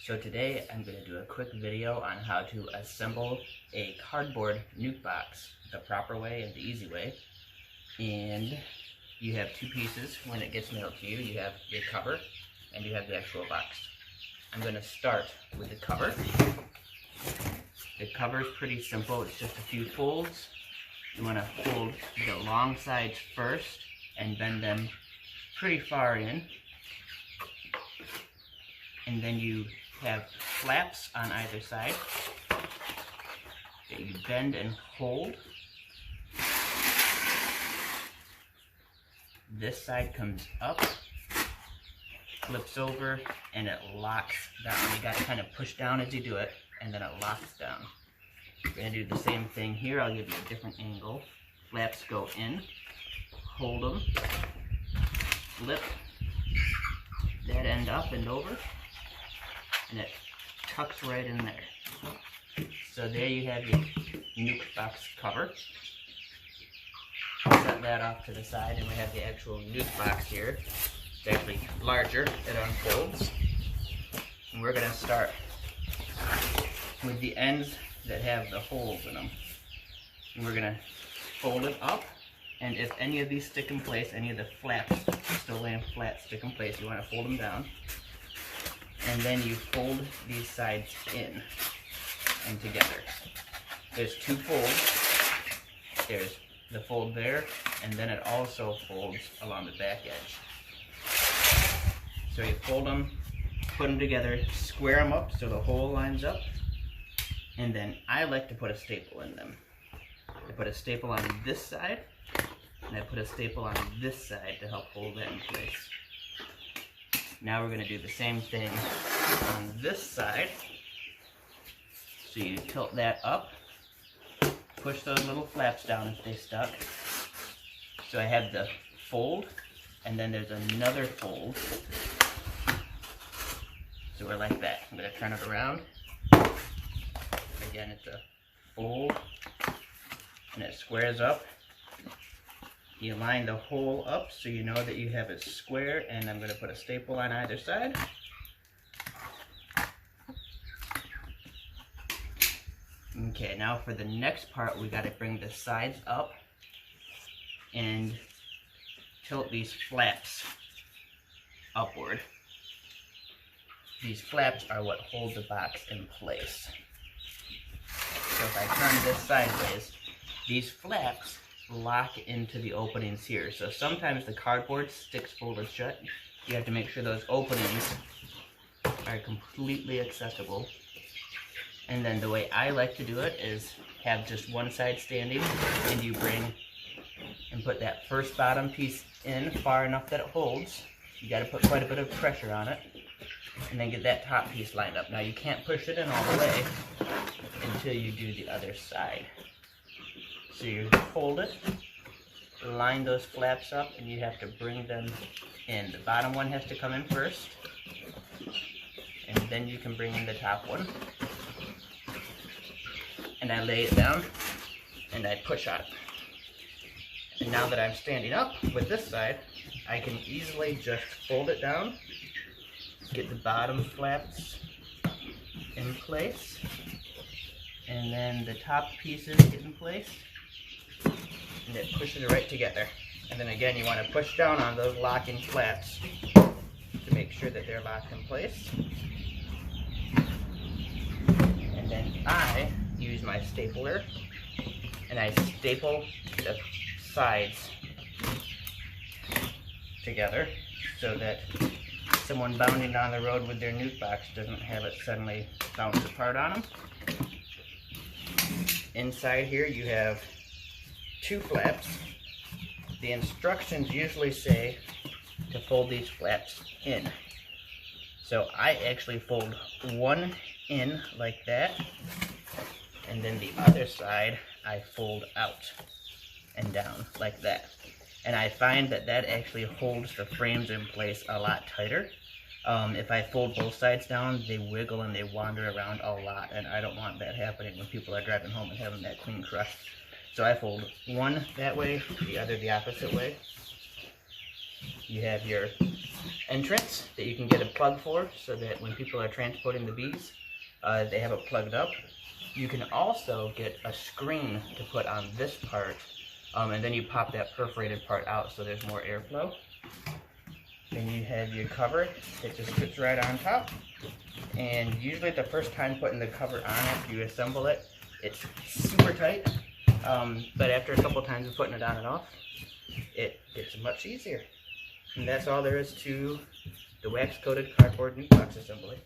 So today I'm going to do a quick video on how to assemble a cardboard nuke box the proper way and the easy way. And you have two pieces when it gets mailed to you. You have the cover and you have the actual box. I'm going to start with the cover. The cover is pretty simple. It's just a few folds. You want to fold the long sides first and bend them pretty far in. And then you have flaps on either side that you bend and hold. This side comes up, flips over, and it locks down. You got to kind of push down as you do it, and then it locks down. We're going to do the same thing here. I'll give you a different angle. Flaps go in, hold them, flip that end up and over, and it tucks right in there. So there you have your nuke box cover. Set that off to the side, and we have the actual nuke box here. It's actually larger. It unfolds. And we're going to start with the ends that have the holes in them. And we're going to fold it up, and if any of these stick in place, any of the flaps still laying flat stick in place, you want to fold them down. And then you fold these sides in and together. There's two folds. There's the fold there, and then it also folds along the back edge. So you fold them, put them together, square them up so the hole lines up, and then I like to put a staple in them. I put a staple on this side, and I put a staple on this side to help hold that in place. Now we're going to do the same thing on this side. So you tilt that up, push those little flaps down if they stuck. So I have the fold, and then there's another fold. So we're like that. I'm going to turn it around. Again, it's a fold, and it squares up. You line the hole up so you know that you have it square, and I'm going to put a staple on either side. Okay, now for the next part, we got to bring the sides up and tilt these flaps upward. These flaps are what hold the box in place. So if I turn this sideways, these flaps lock into the openings here. So sometimes the cardboard sticks folded shut. You have to make sure those openings are completely accessible. And then the way I like to do it is have just one side standing, and you bring and put that first bottom piece in far enough that it holds. You got to put quite a bit of pressure on it, and then get that top piece lined up. Now you can't push it in all the way until you do the other side. So you hold it, line those flaps up, and you have to bring them in. The bottom one has to come in first, and then you can bring in the top one. And I lay it down, and I push on it. And now that I'm standing up with this side, I can easily just fold it down, get the bottom flaps in place, and then the top pieces get in place, and it pushes it right together. And then again, you want to push down on those locking flaps to make sure that they're locked in place. And then I use my stapler, and I staple the sides together so that someone bounding down the road with their nuke box doesn't have it suddenly bounce apart on them. Inside here you have two flaps. The instructions usually say to fold these flaps in. So I actually fold one in like that, and then the other side I fold out and down like that. And I find that that actually holds the frames in place a lot tighter. If I fold both sides down, they wiggle and they wander around a lot, and I don't want that happening when people are driving home and having that clean crust. So I fold one that way, the other the opposite way. you have your entrance that you can get a plug for, so that when people are transporting the bees, they have it plugged up. You can also get a screen to put on this part, and then you pop that perforated part out so there's more airflow. Then you have your cover that just fits right on top. And usually the first time putting the cover on after you assemble it, it's super tight. But after a couple times of putting it on and off, it gets much easier. And that's all there is to the wax-coated cardboard nuke box assembly.